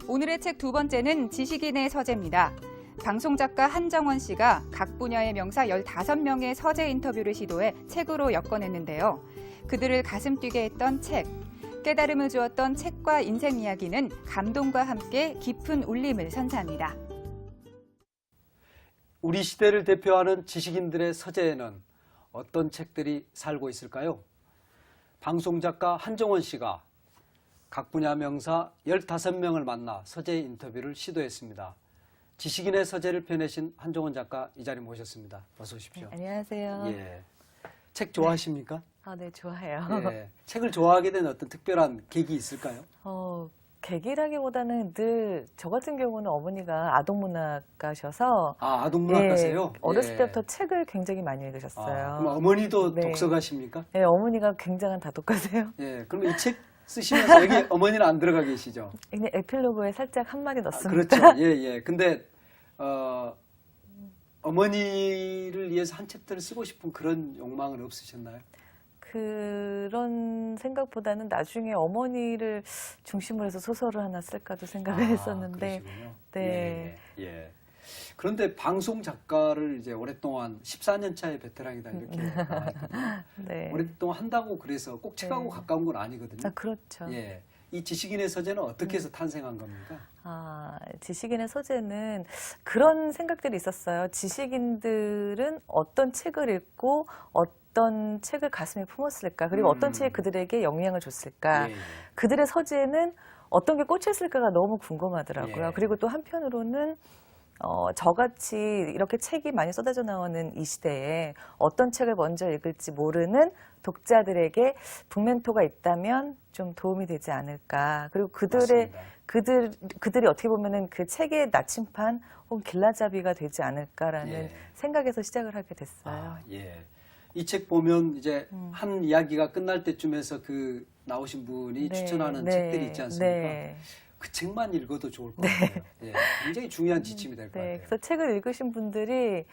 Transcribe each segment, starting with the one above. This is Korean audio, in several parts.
오늘의 책 두 번째는 지식인의 서재입니다. 방송작가 한정원 씨가 각 분야의 명사 15명의 서재 인터뷰를 시도해 책으로 엮어냈는데요. 그들을 가슴 뛰게 했던 책, 깨달음을 주었던 책과 인생 이야기는 감동과 함께 깊은 울림을 선사합니다. 우리 시대를 대표하는 지식인들의 서재에는 어떤 책들이 살고 있을까요? 방송작가 한정원 씨가 각 분야 명사 15명을 만나 서재 인터뷰를 시도했습니다. 지식인의 서재를 펴내신 한정원 작가 이 자리 모셨습니다. 어서 오십시오. 네, 안녕하세요. 예. 책 좋아하십니까? 네, 좋아해요. 예. 책을 좋아하게 된 어떤 특별한 계기 있을까요? 계기라기보다는 늘 저 같은 경우는 어머니가 아동문학가셔서 아동문학가세요? 어렸을 때부터 책을 굉장히 많이 읽으셨어요. 그럼 어머니도 네. 독서가십니까? 네, 어머니가 굉장한 다독가세요. 예. 그럼 이 책 쓰시면서 여기 어머니는 안 들어가 계시죠? 그냥 에필로그에 살짝 한마디 넣습니다. 그렇죠. 예, 예. 근데 어머니를 위해서 한 챕터를 쓰고 싶은 그런 욕망은 없으셨나요? 그런 생각보다는 나중에 어머니를 중심으로 해서 소설을 하나 쓸까도 생각을 했었는데. 그러시군요. 네. 예, 예. 그런데 방송 작가를 이제 오랫동안 14년 차의 베테랑이다 이렇게 나와있거든요. 네. 오랫동안 한다고 그래서 꼭 책하고 네. 가까운 건 아니거든요. 그렇죠. 예. 이 지식인의 서재는 어떻게 해서 탄생한 겁니까? 지식인의 소재는 그런 생각들이 있었어요. 지식인들은 어떤 책을 읽고 어떤 책을 가슴에 품었을까, 그리고 어떤 책이 그들에게 영향을 줬을까, 예, 예. 그들의 서재는 어떤 게 꽂혔을까가 너무 궁금하더라고요. 예. 그리고 또 한편으로는 저같이 이렇게 책이 많이 쏟아져 나오는 이 시대에 어떤 책을 먼저 읽을지 모르는 독자들에게 북멘토가 있다면 좀 도움이 되지 않을까. 그리고 맞습니다. 그들이 어떻게 보면은 그 책의 나침판 혹은 길라잡이가 되지 않을까라는 예. 생각에서 시작을 하게 됐어요. 예. 이 책 보면 이제 한 이야기가 끝날 때쯤에서 그 나오신 분이 추천하는 책들이 있지 않습니까? 네. 그 책만 읽어도 좋을 것 같아요. 예. 굉장히 중요한 지침이 될 것 같아요. 그래서 책을 읽으신 분들이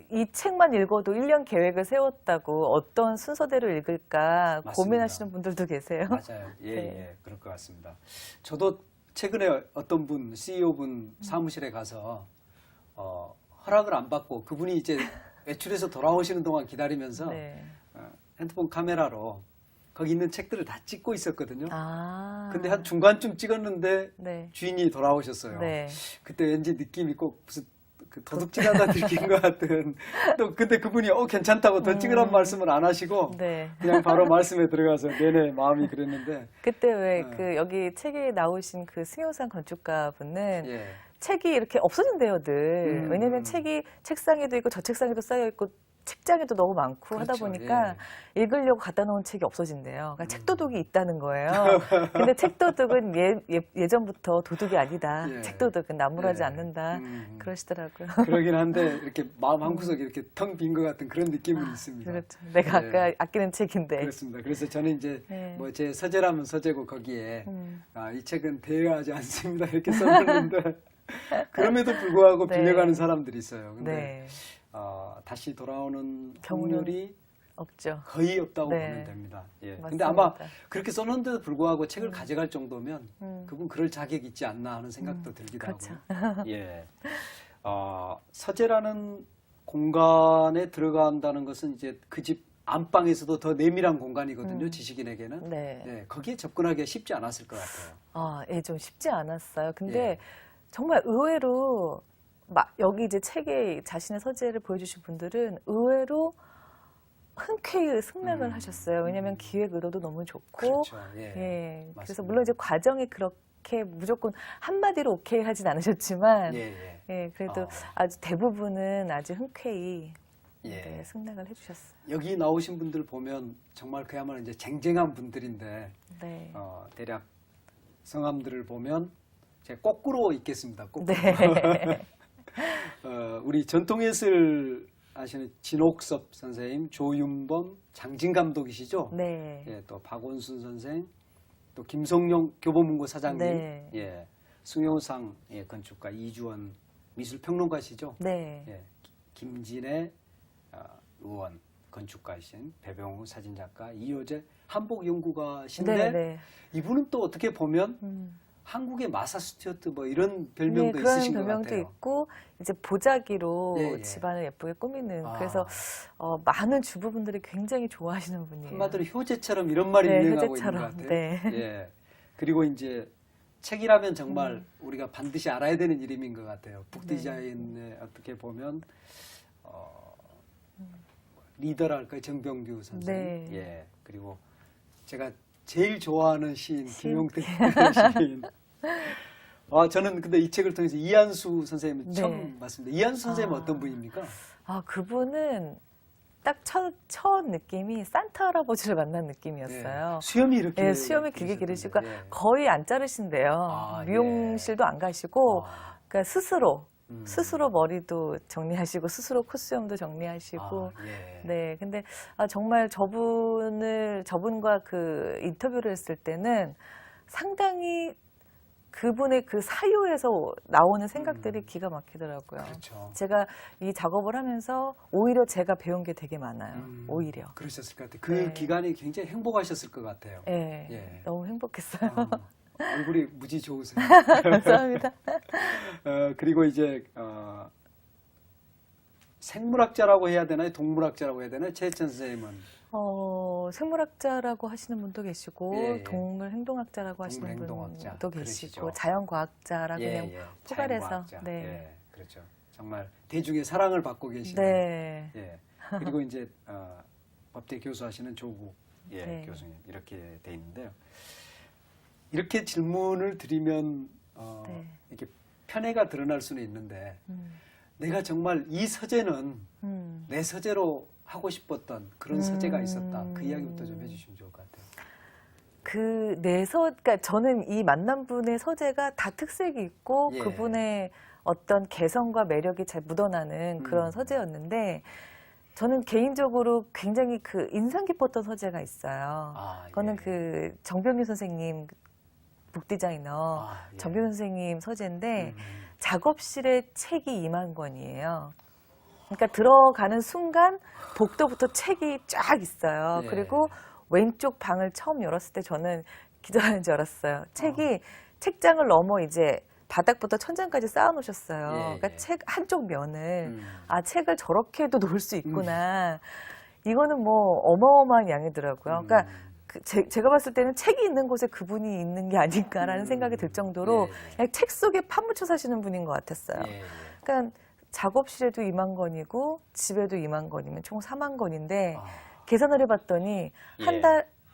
이 책만 읽어도 1년 계획을 세웠다고 어떤 순서대로 읽을까 맞습니다. 고민하시는 분들도 계세요. 맞아요. 예, 네. 예. 그럴 것 같습니다. 저도 최근에 어떤 분, CEO분 사무실에 가서 허락을 안 받고 그분이 이제 외출해서 돌아오시는 동안 기다리면서 네. 핸드폰 카메라로 거기 있는 책들을 다 찍고 있었거든요. 아. 근데 한 중간쯤 찍었는데 네. 주인이 돌아오셨어요. 네. 그때 왠지 느낌이 꼭 무슨 그 도둑질하다 들킨 것 같은. 또 그때 그분이 괜찮다고 더 찍으란 말씀을 안 하시고 네. 그냥 바로 말씀에 들어가서 내내 마음이 그랬는데. 그때 왜 여기 책에 나오신 그 승효상 건축가 분은 예. 책이 이렇게 없어진대요, 늘. 왜냐면 책이 책상에도 있고 저 책상에도 쌓여 있고 책장에도 너무 많고 하다 그렇죠. 보니까 읽으려고 갖다 놓은 책이 없어진대요. 그러니까 책도둑이 있다는 거예요. 근데 책도둑은 예전부터 도둑이 아니다. 예. 책도둑은 나무라지 예. 않는다. 그러시더라고요. 그러긴 한데 이렇게 마음 한구석이 이렇게 텅 빈 것 같은 그런 느낌은 있습니다. 그렇죠. 내가 예. 아까 아끼는 책인데. 그렇습니다. 그래서 저는 이제 네. 뭐 제 서재라면 서재고 거기에 이 책은 대여하지 않습니다 이렇게 써놨는데 그럼에도 불구하고 네. 빌려가는 사람들이 있어요. 근데 네. 다시 돌아오는 경우는 확률이 없죠. 거의 없다고 네. 보면 됩니다. 예. 근데 맞습니다. 아마 그렇게 써놓은데도 불구하고 책을 가져갈 정도면 그분 그럴 자격 있지 않나 하는 생각도 들기도 그렇죠. 하고요. 예. 서재라는 공간에 들어간다는 것은 이제 그 집 안방에서도 더 내밀한 공간이거든요. 지식인에게는. 네. 네, 거기에 접근하기 쉽지 않았을 것 같아요. 예, 좀 쉽지 않았어요. 근데 예. 정말 의외로 여기 이제 책에 자신의 서재를 보여주신 분들은 의외로 흔쾌히 승낙을 하셨어요. 왜냐하면 기획 의도도 너무 좋고, 그렇죠. 예. 그래서 맞습니다. 물론 이제 과정이 그렇게 무조건 한마디로 오케이 하진 않으셨지만, 예, 예. 그래도 아주 대부분은 아주 흔쾌히 예. 승낙을 해주셨어요. 여기 나오신 분들 보면 정말 그야말로 이제 쟁쟁한 분들인데 네. 대략 성함들을 보면 제가 거꾸로 읽겠습니다. 거꾸로. 네. 우리 전통예술 하시는 진옥섭 선생님, 조윤범, 장진 감독이시죠? 네. 예, 또 박원순 선생, 또 김성용 교보문고 사장님, 네. 예, 승효상 건축가, 이주원 미술평론가시죠? 네. 예, 김진애 의원 건축가이신 배병우 사진작가, 이효재 한복연구가신데 네. 이분은 또 어떻게 보면 한국의 마사 스튜어트 뭐 이런 네, 별명도 그런 있으신 것 별명도 같아요. 있고 이제 보자기로 예, 예. 집안을 예쁘게 꾸미는 아. 그래서 많은 주부분들이 굉장히 좋아하시는 분이에요. 한마디로 효제처럼 이런 말이 네, 유행하고 효제처럼. 있는 것 같아요. 네. 예. 그리고 이제 책이라면 정말 우리가 반드시 알아야 되는 이름인 것 같아요. 북디자인에 어떻게 보면 리더랄까요? 정병규 선생님. 네. 예. 그리고 제가 제일 좋아하는 시인 시인. 김용택 시인. 저는 근데 이 책을 통해서 이한수 선생님을 네. 처음 봤습니다. 이한수 선생님은 아. 어떤 분입니까? 그분은 딱 첫 느낌이 산타 할아버지를 만난 느낌이었어요. 예. 수염이 이렇게 네, 수염이 길게 기르시고 기르셨던데, 예. 거의 안 자르신대요. 아, 미용실도 안 가시고 아. 그러니까 음. 스스로 머리도 정리하시고 스스로 콧수염도 정리하시고 예. 네, 근데 정말 저분과 그 인터뷰를 했을 때는 상당히 그분의 그 사유에서 나오는 생각들이 기가 막히더라고요. 그렇죠. 제가 이 작업을 하면서 오히려 제가 배운 게 되게 많아요. 오히려. 그러셨을 것 같아요. 그 네. 기간이 굉장히 행복하셨을 것 같아요. 네, 예. 너무 행복했어요. 얼굴이 무지 좋으세요. 감사합니다. 그리고 이제 생물학자라고 해야 되나요? 동물학자라고 해야 되나요? 최혜천 선생님은 생물학자라고 하시는 분도 계시고 예, 예. 동물 행동학자라고 하시는 행동학자, 분도 그러시죠. 계시고 자연과학자라 그냥 포괄해서 자연과학자. 네. 예, 그렇죠. 정말 대중의 사랑을 받고 계시는. 네. 예. 그리고 이제 법대 교수하시는 조국 네. 교수님 이렇게 돼 있는데요. 이렇게 질문을 드리면 네. 이렇게 편애가 드러날 수는 있는데 음, 내가 정말 이 서재는 음. 내 서재로 하고 싶었던 그런 서재가 있었다. 그 이야기부터 좀 해주시면 좋을 것 같아요. 그러니까 저는 이 만난 분의 서재가 다 특색이 있고 예. 그분의 어떤 개성과 매력이 잘 묻어나는 그런 서재였는데 저는 개인적으로 굉장히 그 인상 깊었던 서재가 있어요. 그거는 예. 그 정병규 선생님 북디자이너 예. 정병규 선생님 서재인데 작업실에 책이 2만 권이에요. 그러니까 들어가는 순간 복도부터 책이 쫙 있어요. 예. 그리고 왼쪽 방을 처음 열었을 때 저는 기절하는 줄 알았어요. 책이 책장을 넘어 이제 바닥부터 천장까지 쌓아놓으셨어요. 예, 그러니까 예. 책 한쪽 면을 음. 책을 저렇게도 놓을 수 있구나. 이거는 뭐 어마어마한 양이더라고요. 그러니까 제가 봤을 때는 책이 있는 곳에 그분이 있는 게 아닌가라는 생각이 들 정도로 예. 그냥 책 속에 파묻혀 사시는 분인 것 같았어요. 예. 그러니까 작업실에도 2만 권이고 집에도 2만 권이면 총 4만 권인데 계산을 해봤더니 예.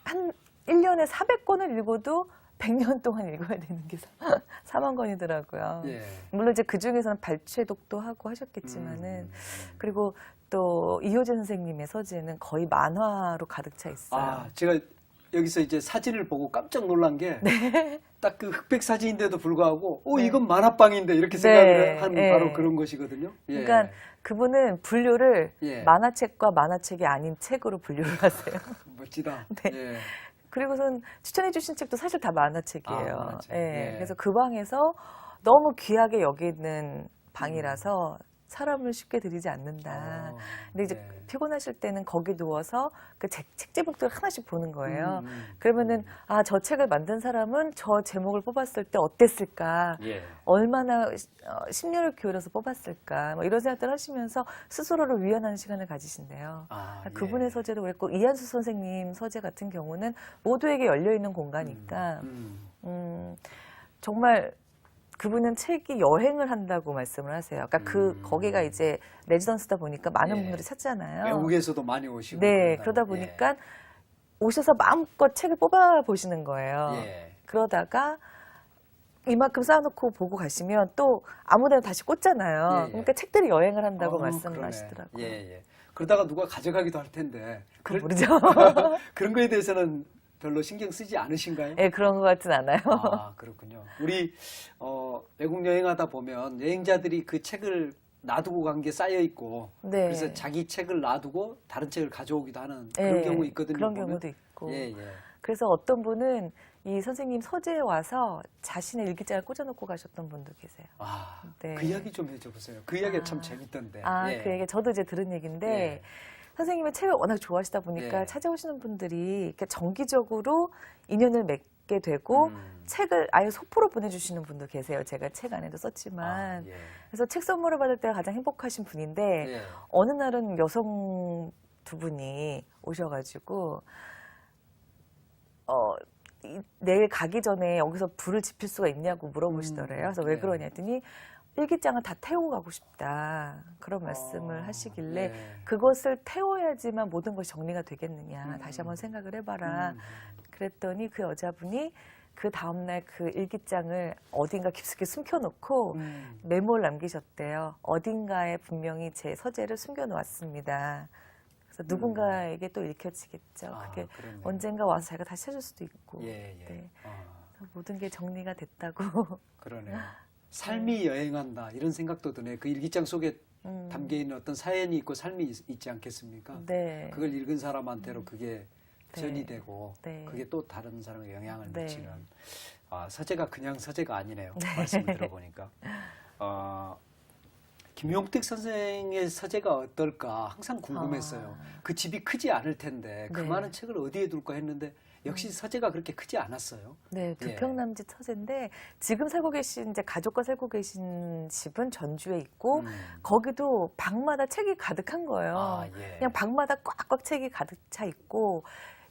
한 1년에 400권을 읽어도 100년 동안 읽어야 되는 게 4만 권이더라고요. 예. 물론 이제 그 중에서는 발췌독도 하고 하셨겠지만은 그리고 또 이효재 선생님의 서재는 거의 만화로 가득 차 있어요. 제가 여기서 이제 사진을 보고 깜짝 놀란 게 딱 그 흑백 사진인데도 불구하고 네. 이건 만화방인데 이렇게 생각을 네, 한 네. 바로 그런 것이거든요. 예. 그러니까 그분은 분류를 예. 만화책과 만화책이 아닌 책으로 분류를 하세요. 멋지다. 네. 예. 그리고선 추천해 주신 책도 사실 다 만화책이에요. 만화책. 예. 예. 그래서 그 방에서 너무 귀하게 여기는 방이라서 사람을 쉽게 들이지 않는다. 근데 이제 피곤하실 때는 거기 누워서 그 책 제목들을 하나씩 보는 거예요. 그러면은 저 책을 만든 사람은 저 제목을 뽑았을 때 어땠을까? 예. 얼마나 심려를 기울여서 뽑았을까? 뭐 이런 생각들 하시면서 스스로를 위안하는 시간을 가지신대요. 그분의 서재도 그랬고 이한수 선생님 서재 같은 경우는 모두에게 열려 있는 공간이니까 정말 그분은 책이 여행을 한다고 말씀을 하세요. 그러니까 거기가 이제 레지던스다 보니까 많은 예. 분들이 찾잖아요. 외국에서도 많이 오시고. 네, 그런다고. 그러다 보니까 오셔서 마음껏 책을 뽑아 보시는 거예요. 예. 그러다가 이만큼 쌓아놓고 보고 가시면 또 아무데나 다시 꽂잖아요. 예, 예. 그러니까 책들이 여행을 한다고 그러네. 말씀을 하시더라고요. 예, 예. 그러다가 누가 가져가기도 할 텐데. 그건 모르죠. 그런 거에 대해서는 별로 신경 쓰지 않으신가요? 네, 그런 것 같진 않아요. 그렇군요. 우리 외국 여행하다 보면 여행자들이 그 책을 놔두고 간 게 쌓여 있고 네. 그래서 자기 책을 놔두고 다른 책을 가져오기도 하는 그런 경우 있거든요. 그런 보면. 경우도 있고. 예, 예. 그래서 어떤 분은 이 선생님 서재에 와서 자신의 일기장을 꽂아놓고 가셨던 분도 계세요. 네. 그 이야기 좀 해줘 보세요. 그 이야기가 참 재밌던데. 예. 그 얘기 저도 이제 들은 얘기인데 예. 선생님의 책을 워낙 좋아하시다 보니까 예. 찾아오시는 분들이 이렇게 정기적으로 인연을 읽게 되고 음. 책을 아예 소포로 보내주시는 분도 계세요. 제가 책 안에도 썼지만. 예. 그래서 책 선물을 받을 때가 가장 행복하신 분인데 예. 어느 날은 여성 두 분이 오셔가지고 내일 가기 전에 여기서 불을 지필 수가 있냐고 물어보시더래요. 그래서 왜 네. 그러냐 했더니 일기장을 다 태우고 가고 싶다. 그런 말씀을 하시길래 예. 그것을 태워야지만 모든 것이 정리가 되겠느냐. 다시 한번 생각을 해봐라. 음. 그랬더니 그 여자분이 그 다음날 그 일기장을 어딘가 깊숙이 숨겨놓고 메모를 남기셨대요. 어딘가에 분명히 제 서재를 숨겨놓았습니다. 그래서 누군가에게 또 읽혀지겠죠. 그게 그렇네요. 언젠가 와서 자기가 다시 찾을 수도 있고. 예, 예. 네. 아, 그래서 모든 게 정리가 됐다고. 그러네요. 삶이 여행한다 이런 생각도 드네요. 그 일기장 속에 담겨 있는 어떤 사연이 있고 삶이 있지 않겠습니까? 네. 그걸 읽은 사람한테로 그게 네. 전이 되고 네. 그게 또 다른 사람에게 영향을 네. 미치는 서재가 그냥 서재가 아니네요. 말씀을 들어보니까. 김용택 선생의 서재가 어떨까 항상 궁금했어요. 그 집이 크지 않을 텐데 그 네. 많은 책을 어디에 둘까 했는데 역시 서재가 그렇게 크지 않았어요. 네, 예. 두평남집 서재인데 지금 살고 계신 이제 가족과 살고 계신 집은 전주에 있고 거기도 방마다 책이 가득한 거예요. 예. 그냥 방마다 꽉꽉 책이 가득 차 있고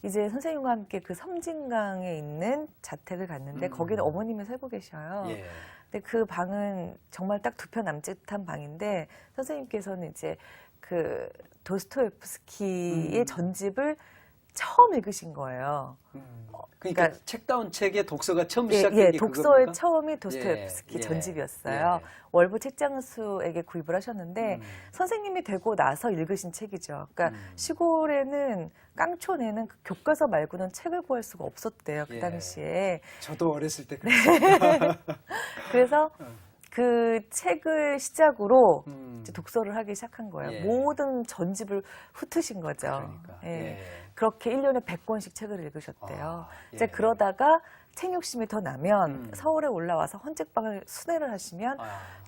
이제 선생님과 함께 그 섬진강에 있는 자택을 갔는데 거기는 어머님이 살고 계셔요. 예. 근데 그 방은 정말 딱 두 편 남짓한 방인데 선생님께서는 이제 그 도스토옙스키의 전집을 처음 읽으신 거예요. 그러니까 책다운 책의 독서가 처음 예, 시작된 예, 게 독서의 그겁니까? 처음이 도스토옙스키 예, 전집이었어요. 예. 월부 책장수에게 구입을 하셨는데 선생님이 되고 나서 읽으신 책이죠. 그러니까 시골에는 깡촌에는 그 교과서 말고는 책을 구할 수가 없었대요. 그 예. 당시에. 저도 어렸을 때 그랬어요. 그래서 그 책을 시작으로 이제 음. 독서를 하기 시작한 거예요. 예. 모든 전집을 훑으신 거죠. 그러니까. 예. 예. 그렇게 1년에 100권씩 책을 읽으셨대요. 이제 예. 그러다가 책 욕심이 더 나면 서울에 올라와서 헌책방을 순회를 하시면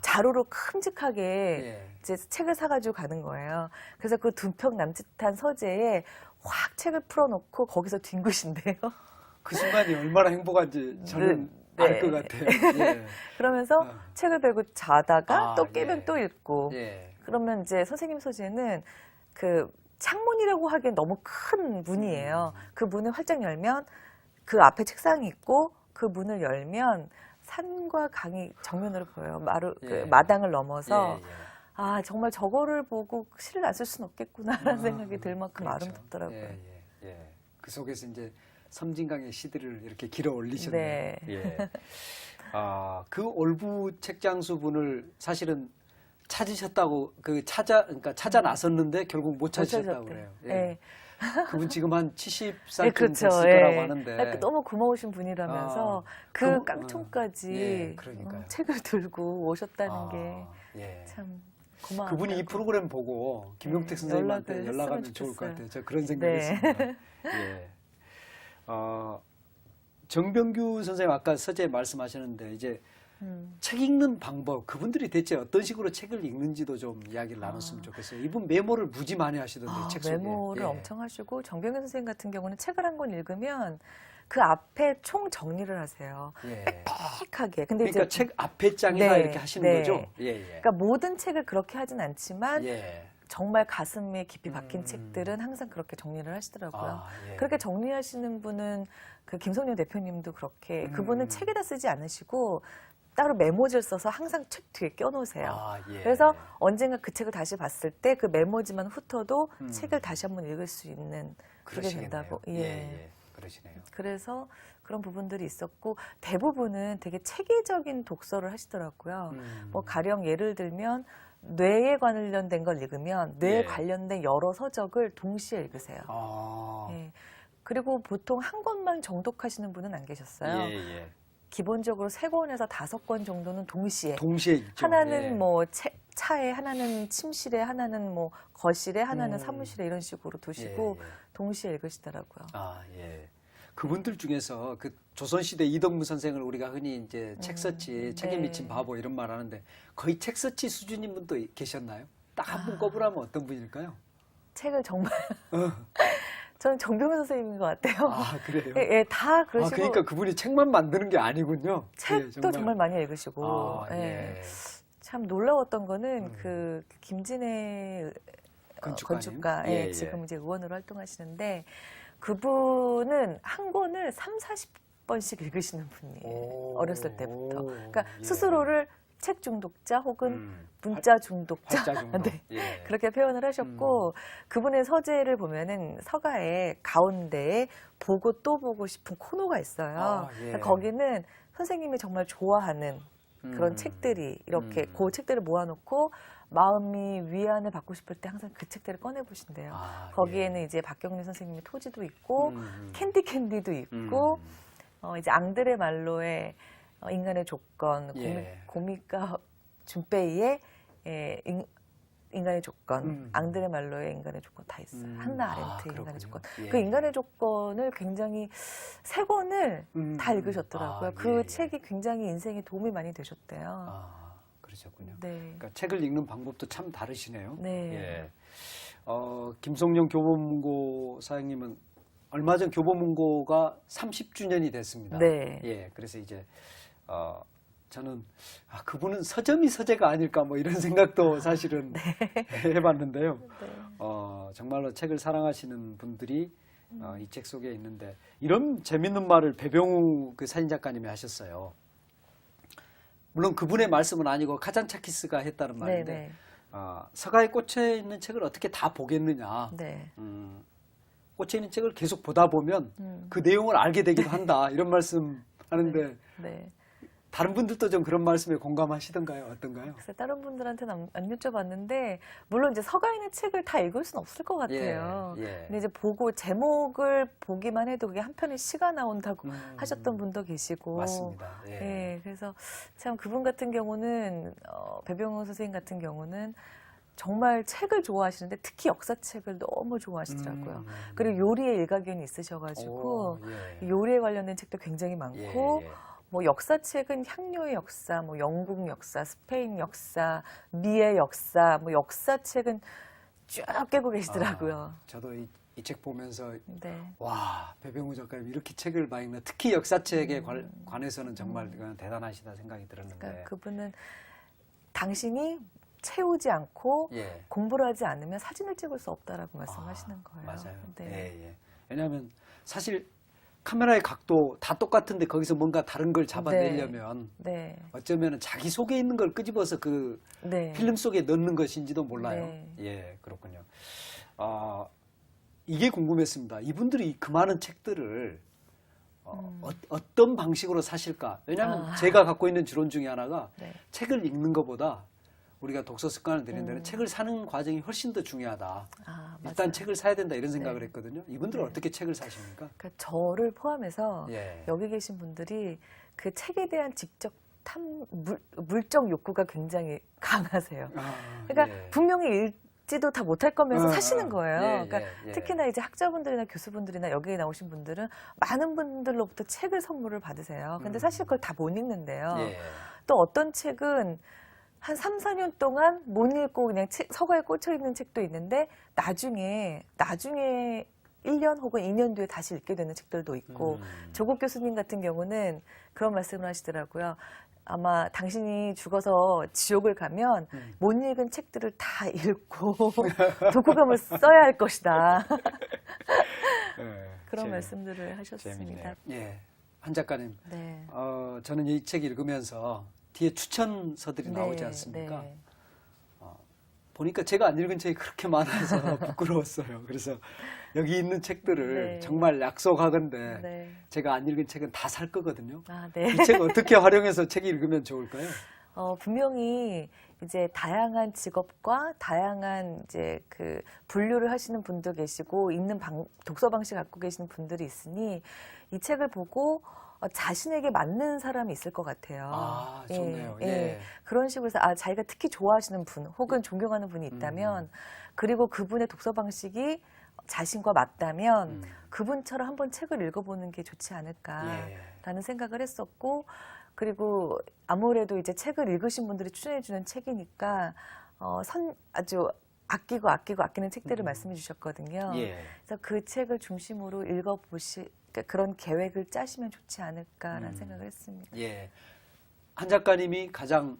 자루로 큼직하게 예. 이제 책을 사가지고 가는 거예요. 그래서 그 두 평 남짓한 서재에 확 책을 풀어놓고 거기서 뒹구신대요. 그 순간이 얼마나 행복한지 저는 네. 알 것 같아요. 예. 그러면서 책을 들고 자다가 또 깨면 예. 또 읽고 예. 그러면 이제 선생님 서재는 그 창문이라고 하기엔 너무 큰 문이에요. 그 문을 활짝 열면 그 앞에 책상이 있고 그 문을 열면 산과 강이 정면으로 보여요. 그 예. 마당을 넘어서 예, 예. 아 정말 저거를 보고 시를 안 쓸 수는 없겠구나라는 생각이 들 만큼 그렇죠. 아름답더라고요. 예, 예, 예. 그 속에서 이제 섬진강의 시들을 이렇게 길어 올리셨네요. 네. 예. 그 올부 책장수 분을 사실은 찾으셨다고 그러니까 찾아 나섰는데 결국 못 찾으셨다고 그래요. 예. 네. 그분 지금 한 70살쯤 네, 그렇죠. 됐을 예. 거라고 하는데. 너무 고마우신 분이라면서 그 그분- 깡총까지 예, 그러니까요. 책을 들고 오셨다는 아, 게 예. 참 고마워요. 그분이 이 프로그램 보고 김용택 네, 선생님한테 연락을 연락하면 했으면 좋을 것 좋겠어요. 같아요. 저 그런 네. 생각했습니다. 예. 정병규 선생님 아까 서재 말씀하셨는데 이제 책 읽는 방법 그분들이 대체 어떤 식으로 책을 읽는지도 좀 이야기를 나눴으면 좋겠어요. 이분 메모를 무지 많이 하시던데 책 속에. 메모를 예. 엄청 하시고 정병현 선생님 같은 경우는 책을 한 권 읽으면 그 앞에 총 정리를 하세요. 예. 빽빽하게. 근데 그러니까 이제 책 앞에 장에다 네, 이렇게 하시는 네. 거죠. 예, 예. 그러니까 모든 책을 그렇게 하진 않지만 예. 정말 가슴에 깊이 박힌 책들은 항상 그렇게 정리를 하시더라고요. 예. 그렇게 정리하시는 분은 그 김성녀 대표님도 그렇게 그분은 책에다 쓰지 않으시고 따로 메모지를 써서 항상 책 뒤에 껴놓으세요. 예. 그래서 언젠가 그 책을 다시 봤을 때 그 메모지만 훑어도 책을 다시 한번 읽을 수 있는 그게 그러시겠네요. 된다고. 예, 예. 그러시네요. 그래서 그런 부분들이 있었고 대부분은 되게 체계적인 독서를 하시더라고요. 뭐 가령 예를 들면 뇌에 관련된 걸 읽으면 뇌에 예. 관련된 여러 서적을 동시에 읽으세요. 아. 예. 그리고 보통 한 권만 정독하시는 분은 안 계셨어요. 예, 예. 기본적으로 3권에서 5권 정도는 동시에. 동시에 읽죠. 하나는 예. 뭐 차에, 하나는 침실에, 하나는 뭐 거실에, 하나는 음. 사무실에 이런 식으로 두시고 예, 예. 동시에 읽으시더라고요. 예. 그분들 중에서 그 조선시대 이덕무 선생을 우리가 흔히 이제 책 서치, 책에 네. 미친 바보 이런 말 하는데 거의 책 서치 수준인 분도 계셨나요? 딱 한 분 꼽으라면 어떤 분일까요? 책을 정말 저는 정병훈 선생님인 것 같아요. 아, 그래요? 예, 예, 다 아, 그러시고 그러니까 그분이 책만 만드는 게 아니군요. 책도 예, 정말 많이 읽으시고 아, 예. 예. 참 놀라웠던 거는 그 김진애 건축가님? 건축가, 예, 예, 예. 지금 이제 의원으로 활동하시는데 그분은 한 권을 30-40번씩 읽으시는 분이에요. 오, 어렸을 때부터. 오, 그러니까 예. 스스로를 책 중독자 혹은 음, 문자 중독자 활자 중독. 네. 예. 그렇게 표현을 하셨고 그분의 서재를 보면은 서가의 가운데에 보고 또 보고 싶은 코너가 있어요. 아, 예. 거기는 선생님이 정말 좋아하는 그런 책들이 이렇게 그 책들을 모아놓고 마음이 위안을 받고 싶을 때 항상 그 책들을 꺼내 보신대요. 아, 거기에는 예. 이제 박경림 선생님의 토지도 있고 음. 캔디도 있고 이제 앙드레 말로의 인간의 조건, 예. 고미카 준페이의 인간의 조건, 앙드레 앙드레 말로의 인간의 조건 다 있어요. 한나 아렌트의 인간의 조건. 예. 그 인간의 조건을 굉장히 세 권을 다 음. 읽으셨더라고요. 아, 그 예. 책이 굉장히 인생에 도움이 많이 되셨대요. 아, 그러셨군요. 네. 그러니까 책을 읽는 방법도 참 다르시네요. 네. 예. 김성령 교보문고 사장님은 얼마 전 교보문고가 30주년이 됐습니다. 네. 예. 그래서 이제 저는 그분은 서점이 서재가 아닐까 뭐 이런 생각도 사실은 해봤는데요. 네. 정말로 책을 사랑하시는 분들이 이 책 속에 있는데 이런 재밌는 말을 배병우 그 사진작가님이 하셨어요. 물론 그분의 말씀은 아니고 카잔차키스가 했다는 말인데 네. 서가에 꽂혀 있는 책을 어떻게 다 보겠느냐. 네. 꽂혀 있는 책을 계속 보다 보면 그 내용을 알게 되기도 한다. 이런 말씀 하는데 네. 다른 분들도 좀 그런 말씀에 공감하시던가요? 어떤가요? 글쎄 다른 분들한테는 안 여쭤봤는데 물론 이제 서가에 있는 책을 다 읽을 수는 없을 것 같아요. 예. 근데 이제 보고 제목을 보기만 해도 그게 한 편의 시가 나온다고 하셨던 분도 계시고. 맞습니다. 예. 예, 그래서 참 그분 같은 경우는 배병우 선생님 같은 경우는 정말 책을 좋아하시는데 특히 역사책을 너무 좋아하시더라고요. 그리고 요리에 일가견이 있으셔가지고 예. 요리에 관련된 책도 굉장히 많고 예. 뭐 역사책은 향료의 역사, 뭐 영국 역사, 스페인 역사, 미의 역사, 뭐 역사책은 쭉 깨고 계시더라고요. 저도 이 책 보면서 네. 와, 배병우 작가님 이렇게 책을 많이 읽나 특히 역사책에 관해서는 정말 대단하시다 생각이 들었는데. 그러니까 그분은 당신이 채우지 않고 예. 공부를 하지 않으면 사진을 찍을 수 없다라고 말씀하시는 거예요. 맞아요. 네. 예. 왜냐하면 사실 카메라의 각도 다 똑같은데 거기서 뭔가 다른 걸 잡아내려면 네. 어쩌면 자기 속에 있는 걸 끄집어서 그 네. 필름 속에 넣는 것인지도 몰라요. 네. 예, 그렇군요. 이게 궁금했습니다. 이분들이 그 많은 책들을 어떤 방식으로 사실까? 왜냐하면 제가 갖고 있는 주론 중에 하나가 네. 책을 읽는 것보다 우리가 독서 습관을 들이는 데는 책을 사는 과정이 훨씬 더 중요하다. 일단 맞아요. 책을 사야 된다 이런 생각을 네. 했거든요. 이분들은 네. 어떻게 책을 사십니까? 그러니까 저를 포함해서 예. 여기 계신 분들이 그 책에 대한 직접 물적 욕구가 굉장히 강하세요. 그러니까 예. 분명히 읽지도 다 못할 거면서 사시는 거예요. 예, 그러니까 예. 특히나 이제 학자분들이나 교수분들이나 여기에 나오신 분들은 많은 분들로부터 책을 선물을 받으세요. 근데 사실 그걸 다 못 읽는데요. 예. 또 어떤 책은 한 3, 4년 동안 못 읽고 그냥 서가에 꽂혀 있는 책도 있는데 나중에 1년 혹은 2년 뒤에 다시 읽게 되는 책들도 있고 조국 교수님 같은 경우는 그런 말씀을 하시더라고요. 아마 당신이 죽어서 지옥을 가면 못 읽은 책들을 다 읽고 독후감을 써야 할 것이다. 예. 그런 말씀들을 하셨습니다. 재밌네요. 예. 한 작가님, 네. 저는 이 책 읽으면서 뒤에 추천서들이 네, 나오지 않습니까? 네. 보니까 제가 안 읽은 책이 그렇게 많아서 부끄러웠어요. 그래서 여기 있는 책들을 네. 정말 약속하건대 네. 제가 안 읽은 책은 다 살 거거든요. 네. 이 책 어떻게 활용해서 책 읽으면 좋을까요? 분명히 이제 다양한 직업과 다양한 이제 그 분류를 하시는 분도 계시고 읽는 독서 방식 갖고 계시는 분들이 있으니 이 책을 보고 자신에게 맞는 사람이 있을 것 같아요. 좋네요. 예. 그런 식으로 해서 자기가 특히 좋아하시는 분 혹은 존경하는 분이 있다면 그리고 그분의 독서 방식이 자신과 맞다면 그분처럼 한번 책을 읽어보는 게 좋지 않을까라는 생각을 했었고 그리고 아무래도 이제 책을 읽으신 분들이 추천해주는 책이니까 아주 아끼는 책들을 말씀해 주셨거든요. 예. 그래서 그 책을 중심으로 그러니까 그런 계획을 짜시면 좋지 않을까라는 생각을 했습니다. 예. 한 작가님이 가장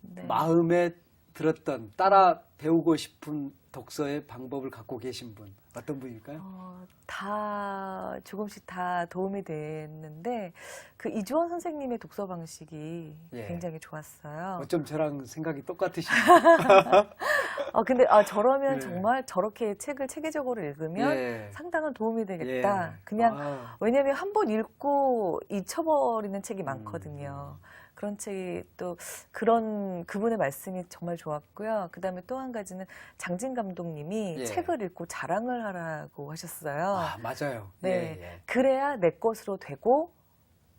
네. 마음에 들었던 따라 배우고 싶은 독서의 방법을 갖고 계신 분 어떤 분일까요? 다 조금씩 다 도움이 됐는데 그 이주원 선생님의 독서 방식이 예. 굉장히 좋았어요. 어쩜 저랑 생각이 똑같으시네요. 근데 저러면 예. 정말 저렇게 책을 체계적으로 읽으면 예. 상당한 도움이 되겠다. 예. 그냥 왜냐하면 한 번 읽고 잊혀버리는 책이 많거든요. 그런 책이 또 그분의 말씀이 정말 좋았고요. 그다음에 또 한 가지는 장진 감독님이 예. 책을 읽고 자랑을 하라고 하셨어요. 맞아요. 네. 예. 그래야 내 것으로 되고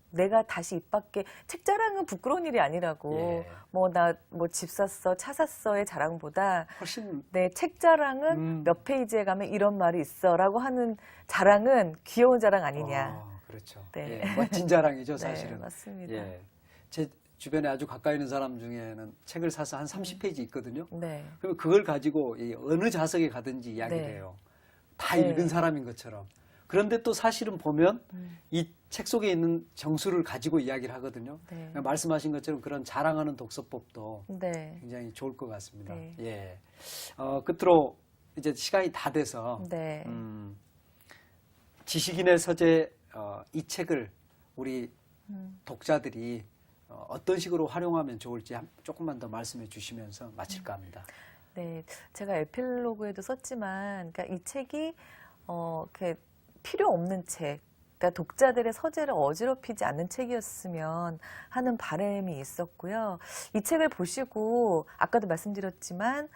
내가 다시 입 밖에 책 자랑은 부끄러운 일이 아니라고 예. 나 집 샀어 차 샀어의 자랑보다 훨씬 내 책 자랑은 몇 페이지에 가면 이런 말이 있어라고 하는 자랑은 귀여운 자랑 아니냐. 그렇죠. 네. 예. 멋진 자랑이죠, 사실은. 네, 맞습니다. 예. 제 주변에 아주 가까이 있는 사람 중에는 책을 사서 한 30페이지 있거든요. 네. 그러면 그걸 가지고 이 어느 좌석에 가든지 이야기를 네. 해요. 다 네. 읽은 사람인 것처럼. 그런데 또 사실은 보면 이 책 속에 있는 정수를 가지고 이야기를 하거든요. 네. 그러니까 말씀하신 것처럼 그런 자랑하는 독서법도 네. 굉장히 좋을 것 같습니다. 네. 예. 끝으로 이제 시간이 다 돼서 네. 지식인의 서재 이 책을 우리 독자들이 어떤 식으로 활용하면 좋을지 조금만 더 말씀해 주시면서 마칠까 합니다. 네, 제가 에필로그에도 썼지만, 그러니까 이 책이 이렇게 필요 없는 책, 그러니까 독자들의 서재를 어지럽히지 않는 책이었으면 하는 바람이 있었고요. 이 책을 보시고 아까도 말씀드렸지만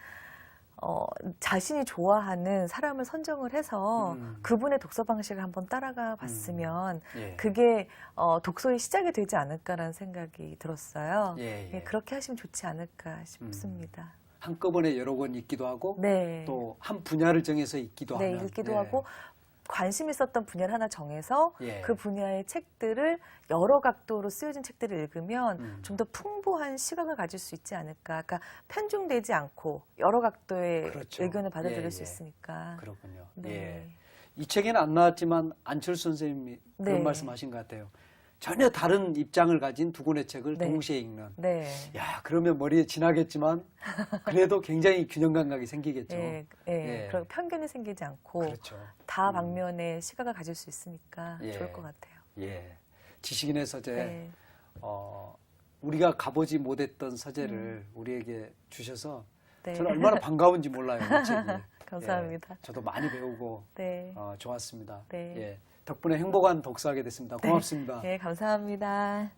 자신이 좋아하는 사람을 선정을 해서 그분의 독서 방식을 한번 따라가 봤으면 예. 그게 독서의 시작이 되지 않을까라는 생각이 들었어요. 예, 예. 그렇게 하시면 좋지 않을까 싶습니다. 한꺼번에 여러 권 읽기도 하고 네. 또 한 분야를 정해서 읽기도 네, 하면 읽기도 예. 하고 관심 있었던 분야를 하나 정해서 예. 그 분야의 책들을 여러 각도로 쓰여진 책들을 읽으면 좀 더 풍부한 시각을 가질 수 있지 않을까. 그러니까 편중되지 않고 여러 각도의 그렇죠. 의견을 받아들일 예, 수 예. 있으니까. 그렇군요. 네. 예. 이 책에는 안 나왔지만 안철수 선생님이 그런 네. 말씀하신 것 같아요. 전혀 다른 입장을 가진 두 권의 책을 네. 동시에 읽는. 네. 야, 그러면 머리에 지나겠지만 그래도 굉장히 균형 감각이 생기겠죠. 예, 예. 예. 그리고 편견이 생기지 않고 그렇죠. 다 방면의 시각을 가질 수 있으니까 예. 좋을 것 같아요. 예. 지식인의 서재. 네. 우리가 가보지 못했던 서재를 우리에게 주셔서 네. 저는 얼마나 반가운지 몰라요. 이 책이. 감사합니다. 예. 저도 많이 배우고 네. 좋았습니다. 네. 예. 덕분에 행복한 독서하게 됐습니다. 고맙습니다. 네, 감사합니다.